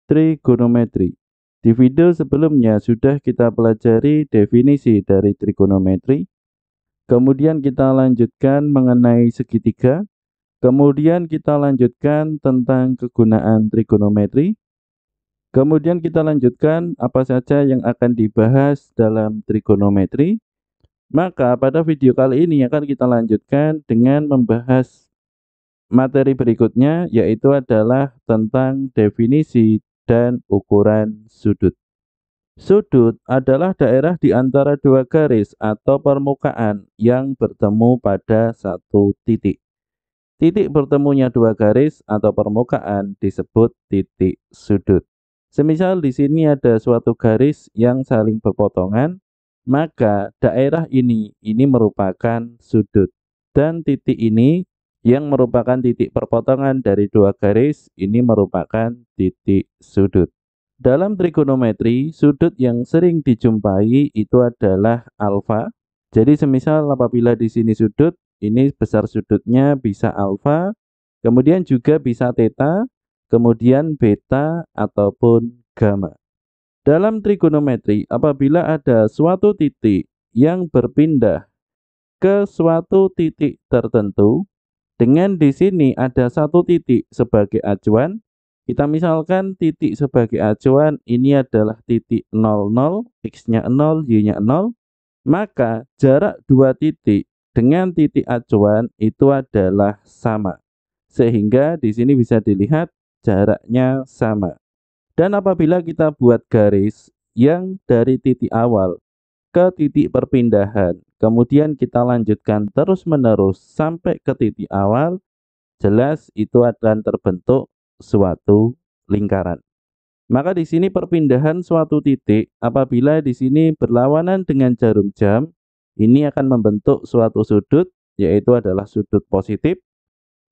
Trigonometri. Di video sebelumnya sudah kita pelajari definisi dari trigonometri, kemudian kita lanjutkan mengenai segitiga, kemudian kita lanjutkan tentang kegunaan trigonometri, kemudian kita lanjutkan apa saja yang akan dibahas dalam trigonometri. Maka pada video kali ini akan kita lanjutkan dengan membahas materi berikutnya, yaitu adalah tentang definisi dan ukuran sudut. Sudut adalah daerah di antara dua garis atau permukaan yang bertemu pada satu titik. Titik bertemunya dua garis atau permukaan disebut titik sudut. Semisal di sini ada suatu garis yang saling berpotongan, maka daerah ini merupakan sudut. Dan titik ini yang merupakan titik perpotongan dari dua garis ini merupakan titik sudut. Dalam trigonometri, sudut yang sering dijumpai itu adalah alfa. Jadi semisal apabila di sini sudut, ini besar sudutnya bisa alfa, kemudian juga bisa theta, kemudian beta ataupun gamma. Dalam trigonometri, apabila ada suatu titik yang berpindah ke suatu titik tertentu, dengan di sini ada satu titik sebagai acuan, kita misalkan titik sebagai acuan ini adalah titik 00, x-nya 0, y-nya 0, maka jarak dua titik dengan titik acuan itu adalah sama. Sehingga di sini bisa dilihat jaraknya sama. Dan apabila kita buat garis yang dari titik awal ke titik perpindahan, kemudian kita lanjutkan terus-menerus sampai ke titik awal, jelas itu akan terbentuk suatu lingkaran. Maka di sini perpindahan suatu titik apabila di sini berlawanan dengan jarum jam, ini akan membentuk suatu sudut, yaitu adalah sudut positif,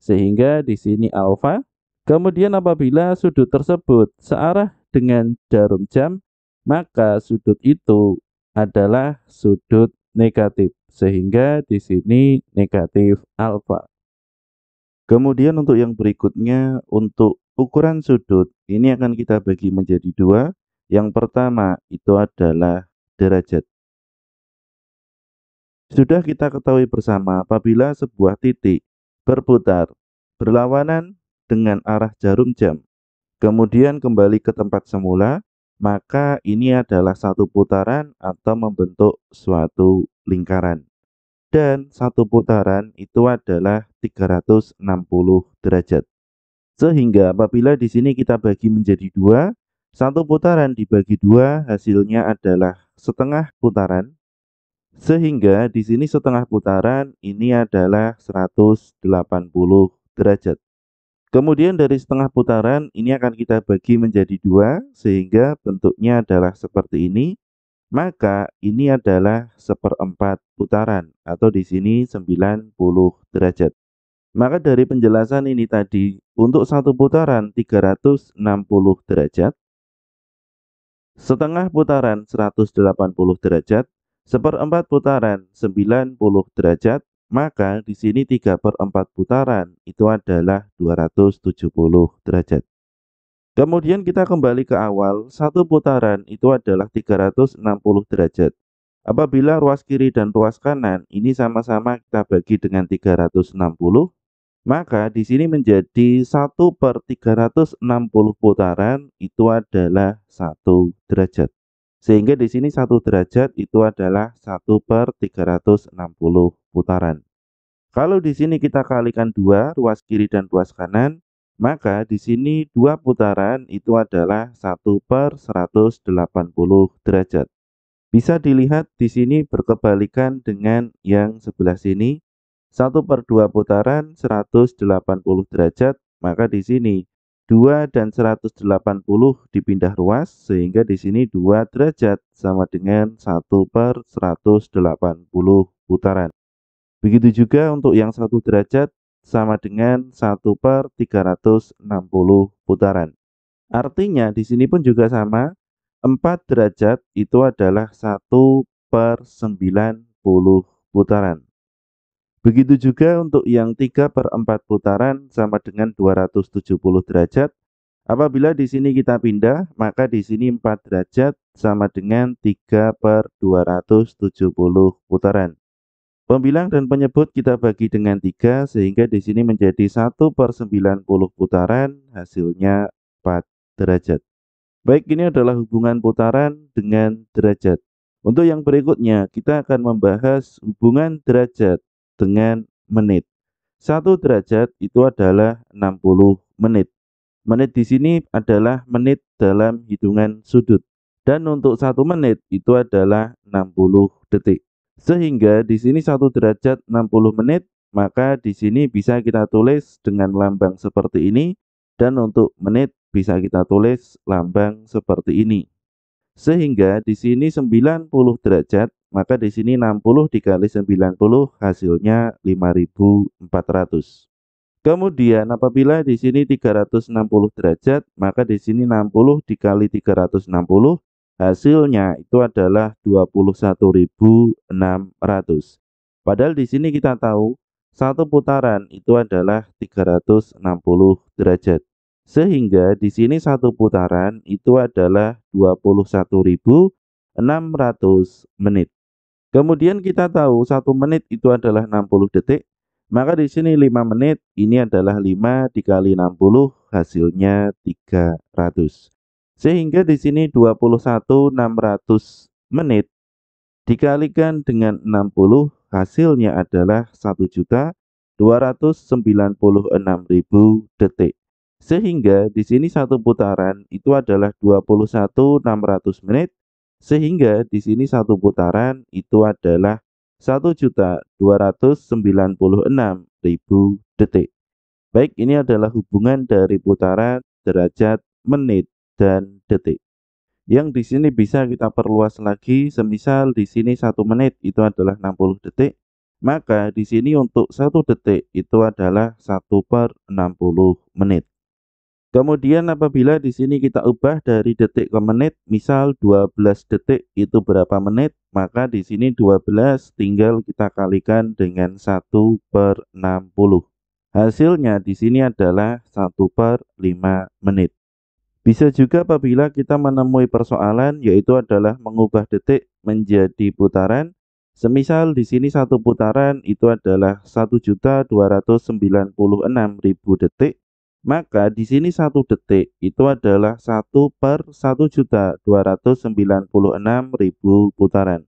sehingga di sini alfa. Kemudian apabila sudut tersebut searah dengan jarum jam, maka sudut itu adalah sudut negatif, sehingga di sini negatif alfa. Kemudian untuk yang berikutnya, untuk ukuran sudut, ini akan kita bagi menjadi dua. Yang pertama itu adalah derajat. Sudah kita ketahui bersama apabila sebuah titik berputar berlawanan dengan arah jarum jam, kemudian kembali ke tempat semula, maka ini adalah satu putaran atau membentuk suatu lingkaran. Dan satu putaran itu adalah 360 derajat. Sehingga apabila di sini kita bagi menjadi dua, satu putaran dibagi dua hasilnya adalah setengah putaran. Sehingga di sini setengah putaran ini adalah 180 derajat. Kemudian dari setengah putaran ini akan kita bagi menjadi dua sehingga bentuknya adalah seperti ini. Maka ini adalah seperempat putaran atau di sini 90 derajat. Maka dari penjelasan ini tadi, untuk satu putaran 360 derajat, setengah putaran 180 derajat, seperempat putaran 90 derajat, maka di sini 3/4 putaran itu adalah 270 derajat. Kemudian kita kembali ke awal, satu putaran itu adalah 360 derajat. Apabila ruas kiri dan ruas kanan ini sama-sama kita bagi dengan 360, maka di sini menjadi 1/360 putaran itu adalah 1 derajat. Sehingga di sini 1 derajat itu adalah 1/360 putaran. Kalau di sini kita kalikan dua, ruas kiri dan ruas kanan, maka di sini dua putaran itu adalah 1/180 derajat. Bisa dilihat di sini berkebalikan dengan yang sebelah sini. 1/2 putaran 180 derajat, maka di sini 2 dan 180 dipindah ruas sehingga di sini 2 derajat sama dengan 1/180 putaran. Begitu juga untuk yang 1 derajat sama dengan 1/360 putaran. Artinya di sini pun juga sama, 4 derajat itu adalah 1/90 putaran. Begitu juga untuk yang 3/4 putaran sama dengan 270 derajat, Apabila di sini kita pindah, maka di sini 4 derajat sama dengan 3/270 putaran. Pembilang dan penyebut kita bagi dengan 3 sehingga di sini menjadi 1/90 putaran, hasilnya 4 derajat. Baik, ini adalah hubungan putaran dengan derajat. Untuk yang berikutnya, kita akan membahas hubungan derajat dengan menit. 1 derajat itu adalah 60 menit. Menit di sini adalah menit dalam hitungan sudut. Dan untuk 1 menit itu adalah 60 detik. Sehingga di sini 1 derajat 60 menit, maka di sini bisa kita tulis dengan lambang seperti ini. Dan untuk menit bisa kita tulis lambang seperti ini. Sehingga di sini 90 derajat, maka di sini 60 dikali 90 hasilnya 5400. Kemudian apabila di sini 360 derajat, maka di sini 60 dikali 360 hasilnya itu adalah 21.600. Padahal di sini kita tahu satu putaran itu adalah 360 derajat. Sehingga di sini satu putaran itu adalah 21.600 menit. Kemudian kita tahu 1 menit itu adalah 60 detik. Maka di sini 5 menit ini adalah 5 dikali 60 hasilnya 300. Sehingga di sini 21.600 menit dikalikan dengan 60 hasilnya adalah 1.296.000 detik. Sehingga di sini satu putaran itu adalah 21.600 menit. Sehingga di sini satu putaran itu adalah 1.296.000 detik. Baik, ini adalah hubungan dari putaran, derajat, menit, dan detik. Yang di sini bisa kita perluas lagi, semisal di sini 1 menit itu adalah 60 detik, maka di sini untuk 1 detik itu adalah 1/60 menit. Kemudian apabila di sini kita ubah dari detik ke menit, misal 12 detik itu berapa menit, maka di sini 12 tinggal kita kalikan dengan 1/60. Hasilnya di sini adalah 1/5 menit. Bisa juga apabila kita menemui persoalan yaitu adalah mengubah detik menjadi putaran. Semisal di sini satu putaran itu adalah 1.296.000 detik, maka di sini 1 detik itu adalah 1/1.296.000 putaran.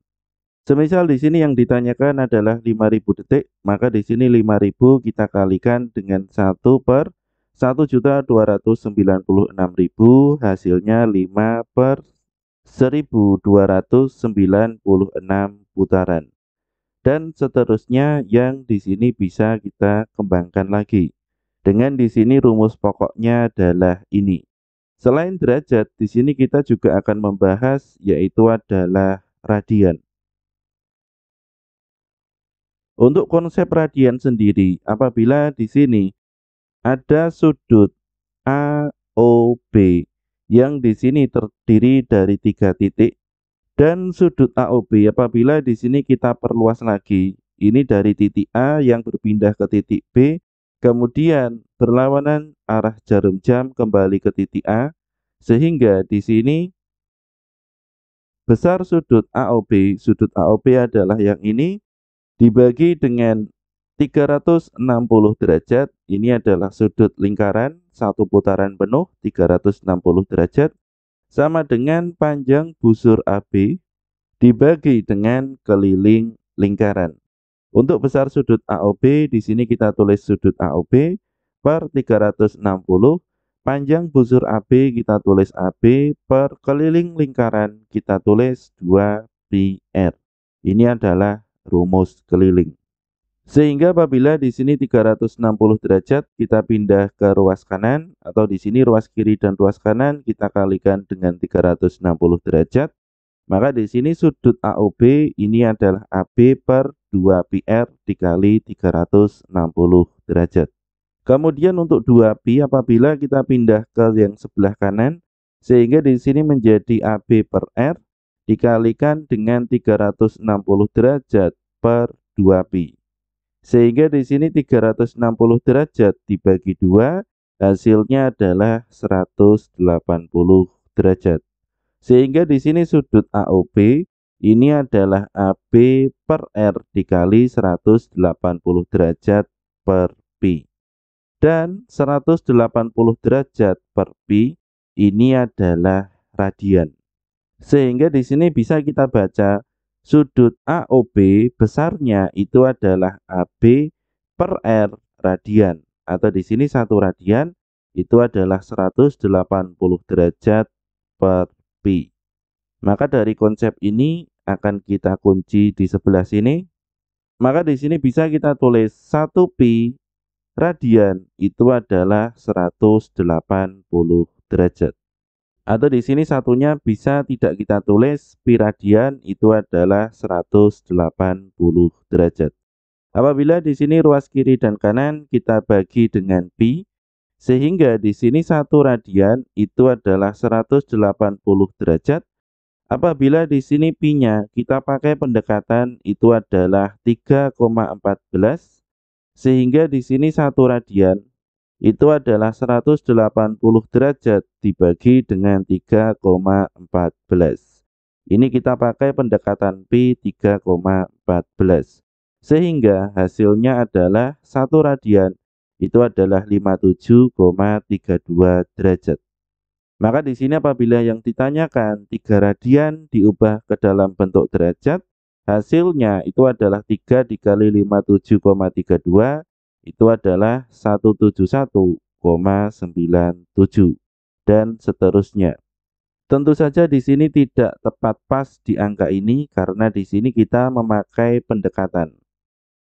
Semisal di sini yang ditanyakan adalah 5.000 detik, maka di sini 5.000 kita kalikan dengan 1/1.296.000 hasilnya 5/1296 putaran. Dan seterusnya yang di sini bisa kita kembangkan lagi. Dengan di sini rumus pokoknya adalah ini. Selain derajat, di sini kita juga akan membahas yaitu adalah radian. Untuk konsep radian sendiri, apabila di sini ada sudut AOB yang di sini terdiri dari 3 titik dan sudut AOB apabila di sini kita perluas lagi, ini dari titik A yang berpindah ke titik B, kemudian berlawanan arah jarum jam kembali ke titik A, sehingga di sini besar sudut AOB adalah yang ini dibagi dengan 360 derajat, ini adalah sudut lingkaran, satu putaran penuh 360 derajat, sama dengan panjang busur AB dibagi dengan keliling lingkaran. Untuk besar sudut AOB, di sini kita tulis sudut AOB per 360, panjang busur AB kita tulis AB per keliling lingkaran kita tulis 2πr. Ini adalah rumus keliling. Sehingga apabila di sini 360 derajat kita pindah ke ruas kanan atau di sini ruas kiri dan ruas kanan kita kalikan dengan 360 derajat, maka di sini sudut AOB ini adalah AB per 2πr dikali 360 derajat. Kemudian untuk 2π apabila kita pindah ke yang sebelah kanan, sehingga di sini menjadi AB per R dikalikan dengan 360 derajat per 2π. Sehingga di sini 360 derajat dibagi 2 hasilnya adalah 180 derajat. Sehingga di sini sudut AOB ini adalah AB per R dikali 180 derajat per Pi. Dan 180 derajat per Pi ini adalah radian. Sehingga di sini bisa kita baca sudut AOB besarnya itu adalah AB per R radian. Atau di sini 1 radian itu adalah 180 derajat per Pi. Maka dari konsep ini akan kita kunci di sebelah sini. Maka di sini bisa kita tulis 1 Pi radian itu adalah 180 derajat. Atau di sini satunya bisa tidak kita tulis, pi radian itu adalah 180 derajat. Apabila di sini ruas kiri dan kanan kita bagi dengan pi, sehingga di sini 1 radian itu adalah 180 derajat. Apabila di sini pi-nya kita pakai pendekatan itu adalah 3,14, sehingga di sini 1 radian itu adalah 180 derajat dibagi dengan 3,14. Ini kita pakai pendekatan pi 3,14. Sehingga hasilnya adalah 1 radian itu adalah 57,32 derajat. Maka di sini apabila yang ditanyakan 3 radian diubah ke dalam bentuk derajat, hasilnya itu adalah 3 dikali 57,32 itu adalah 171,97 dan seterusnya. Tentu saja di sini tidak tepat pas di angka ini karena di sini kita memakai pendekatan.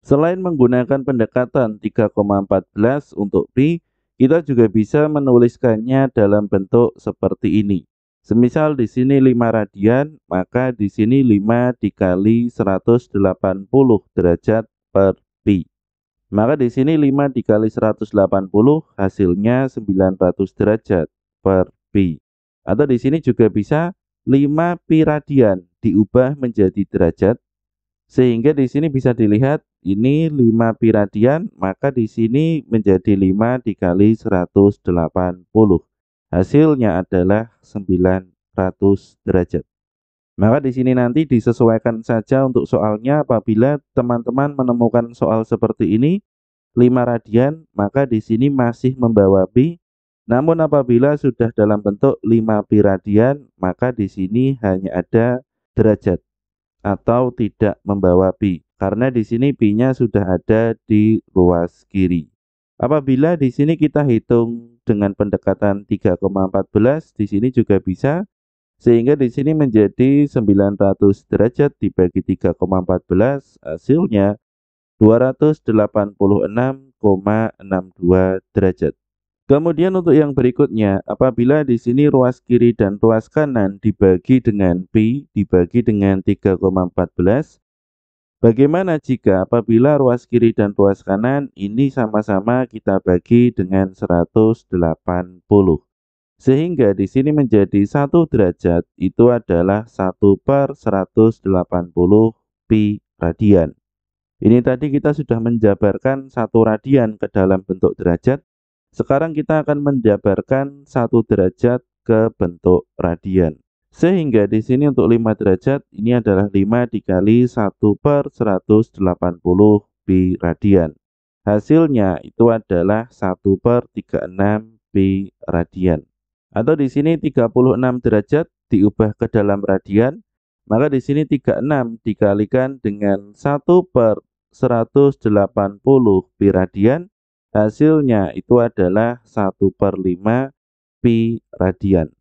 Selain menggunakan pendekatan 3,14 untuk pi, kita juga bisa menuliskannya dalam bentuk seperti ini. Semisal di sini 5 radian, maka di sini 5 dikali 180 derajat per pi. Maka di sini 5 dikali 180 hasilnya 900 derajat per pi. Atau di sini juga bisa 5 pi radian diubah menjadi derajat. Sehingga di sini bisa dilihat ini 5 pi radian, maka di sini menjadi 5 dikali 180. Hasilnya adalah 900 derajat. Maka di sini nanti disesuaikan saja untuk soalnya. Apabila teman-teman menemukan soal seperti ini 5 radian, maka di sini masih membawa pi. Namun apabila sudah dalam bentuk 5 pi radian, maka di sini hanya ada derajat atau tidak membawa pi, karena di sini pi-nya sudah ada di ruas kiri. Apabila di sini kita hitung dengan pendekatan 3,14, di sini juga bisa, sehingga di sini menjadi 900 derajat dibagi 3,14, hasilnya 286,62 derajat. Kemudian untuk yang berikutnya, apabila di sini ruas kiri dan ruas kanan dibagi dengan pi dibagi dengan 3,14, bagaimana jika apabila ruas kiri dan ruas kanan ini sama-sama kita bagi dengan 180? Sehingga di sini menjadi 1 derajat itu adalah 1/180 pi radian. Ini tadi kita sudah menjabarkan 1 radian ke dalam bentuk derajat. Sekarang kita akan menjabarkan 1 derajat ke bentuk radian. Sehingga di sini untuk 5 derajat ini adalah 5 dikali 1/180 pi radian. Hasilnya itu adalah 1/36 pi radian. Atau di sini 36 derajat diubah ke dalam radian, maka di sini 36 dikalikan dengan 1/180 pi radian. Hasilnya itu adalah 1/5 pi radian.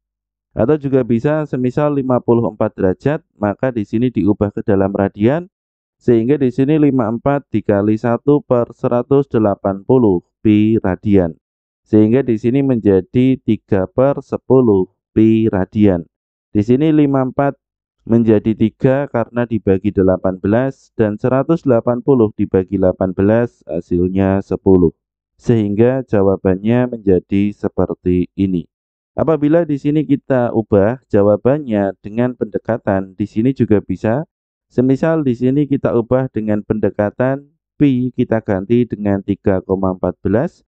Atau juga bisa semisal 54 derajat, maka di sini diubah ke dalam radian, sehingga di sini 54 dikali 1/180 pi radian. Sehingga di sini menjadi 3/10 pi radian. Di sini 54 menjadi 3 karena dibagi 18 dan 180 dibagi 18 hasilnya 10. Sehingga jawabannya menjadi seperti ini. Apabila di sini kita ubah jawabannya dengan pendekatan, di sini juga bisa. Semisal di sini kita ubah dengan pendekatan pi kita ganti dengan 3,14.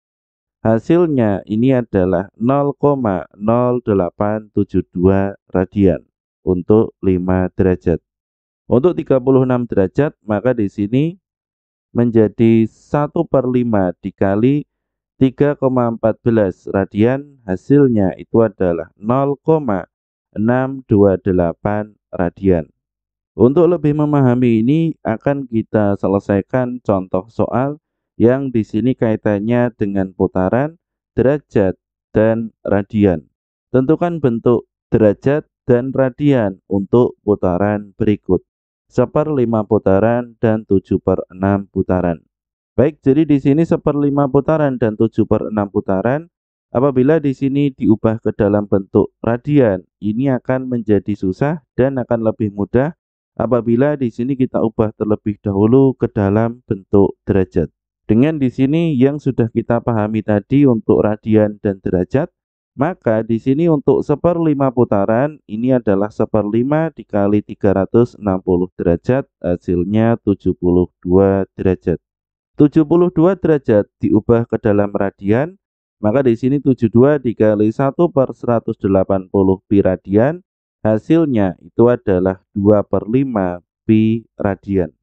Hasilnya ini adalah 0,0872 radian untuk 5 derajat. Untuk 36 derajat, maka di sini menjadi 1/5 dikali 3,14 radian, hasilnya itu adalah 0,628 radian. Untuk lebih memahami ini akan kita selesaikan contoh soal yang di sini kaitannya dengan putaran, derajat, dan radian. Tentukan bentuk derajat dan radian untuk putaran berikut. 1/5 putaran dan 7/6 putaran. Baik, jadi di sini 1/5 putaran dan 7/6 putaran. Apabila di sini diubah ke dalam bentuk radian, ini akan menjadi susah dan akan lebih mudah apabila di sini kita ubah terlebih dahulu ke dalam bentuk derajat. Dengan di sini yang sudah kita pahami tadi untuk radian dan derajat, maka di sini untuk 1/5 putaran ini adalah 1/5 dikali 360 derajat, hasilnya 72 derajat. 72 derajat diubah ke dalam radian, maka di sini 72 dikali 1/180 pi radian, hasilnya itu adalah 2/5 pi radian.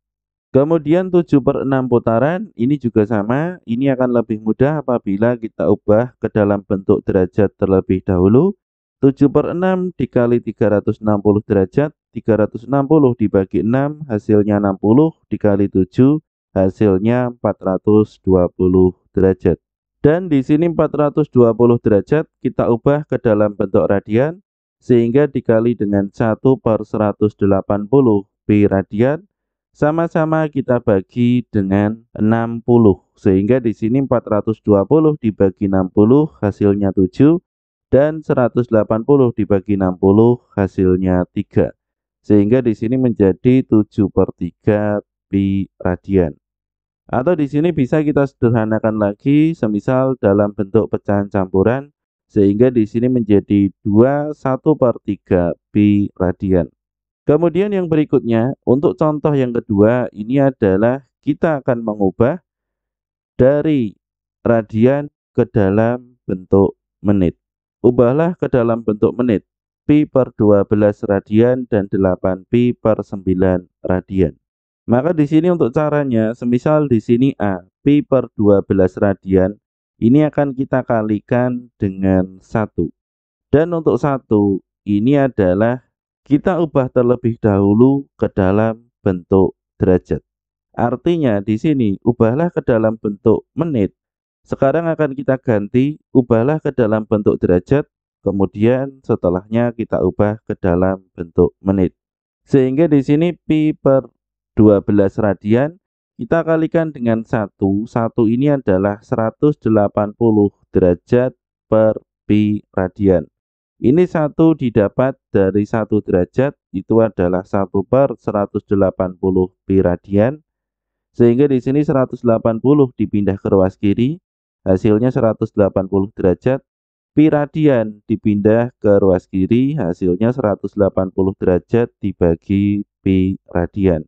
Kemudian 7/6 putaran ini juga sama, ini akan lebih mudah apabila kita ubah ke dalam bentuk derajat terlebih dahulu. 7/6 dikali 360 derajat, 360 dibagi 6 hasilnya 60, dikali 7 hasilnya 420 derajat. Dan di sini 420 derajat kita ubah ke dalam bentuk radian, sehingga dikali dengan 1/180 pi radian, sama-sama kita bagi dengan 60, sehingga di sini 420 dibagi 60 hasilnya 7, dan 180 dibagi 60 hasilnya 3. Sehingga di sini menjadi 7/3 pi radian. Atau di sini bisa kita sederhanakan lagi, semisal dalam bentuk pecahan campuran, sehingga di sini menjadi 1/3 pi radian. Kemudian yang berikutnya, untuk contoh yang kedua, ini adalah kita akan mengubah dari radian ke dalam bentuk menit. Ubahlah ke dalam bentuk menit, pi/12 radian dan 8pi/9 radian. Maka di sini untuk caranya, semisal di sini A, pi/12 radian, ini akan kita kalikan dengan 1. Dan untuk 1, ini adalah kita ubah terlebih dahulu ke dalam bentuk derajat. Artinya di sini ubahlah ke dalam bentuk menit. Sekarang akan kita ganti, ubahlah ke dalam bentuk derajat, kemudian setelahnya kita ubah ke dalam bentuk menit. Sehingga di sini pi/12 radian kita kalikan dengan 1. 1 ini adalah 180 derajat per pi radian. Ini 1 didapat dari 1 derajat, itu adalah 1/180 pi radian. Sehingga di sini 180 dipindah ke ruas kiri, hasilnya 180 derajat. Pi radian dipindah ke ruas kiri, hasilnya 180 derajat dibagi pi radian.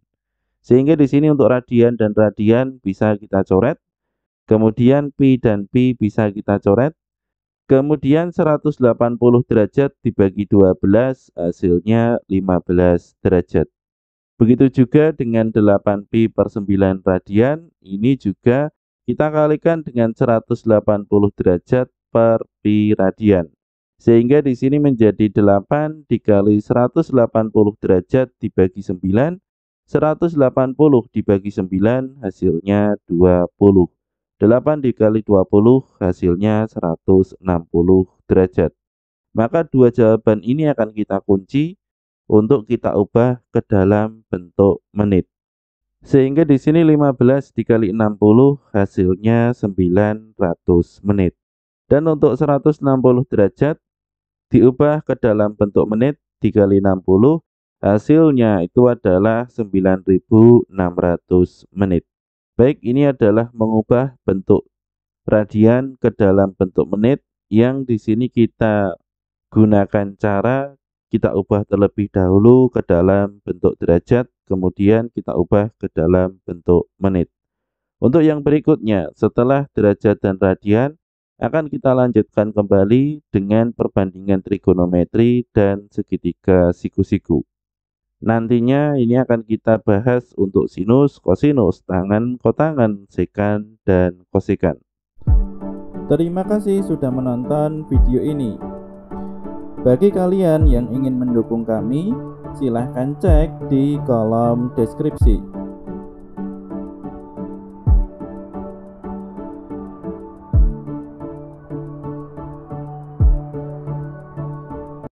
Sehingga di sini untuk radian dan radian bisa kita coret. Kemudian pi dan pi bisa kita coret. Kemudian 180 derajat dibagi 12, hasilnya 15 derajat. Begitu juga dengan 8pi/9 radian, ini juga kita kalikan dengan 180 derajat per pi radian. Sehingga di sini menjadi 8 dikali 180 derajat dibagi 9, 180 dibagi 9 hasilnya 20. 8 dikali 20 hasilnya 160 derajat. Maka dua jawaban ini akan kita kunci untuk kita ubah ke dalam bentuk menit. Sehingga di sini 15 dikali 60 hasilnya 900 menit. Dan untuk 160 derajat diubah ke dalam bentuk menit dikali 60, hasilnya itu adalah 9600 menit. Baik, ini adalah mengubah bentuk radian ke dalam bentuk menit yang di sini kita gunakan cara kita ubah terlebih dahulu ke dalam bentuk derajat, kemudian kita ubah ke dalam bentuk menit. Untuk yang berikutnya, setelah derajat dan radian, Akan kita lanjutkan kembali dengan perbandingan trigonometri dan segitiga siku-siku. Nantinya ini akan kita bahas untuk sinus, kosinus, tangen, kotangen, sekan, dan kosekan. Terima kasih sudah menonton video ini. Bagi kalian yang ingin mendukung kami, silahkan cek di kolom deskripsi.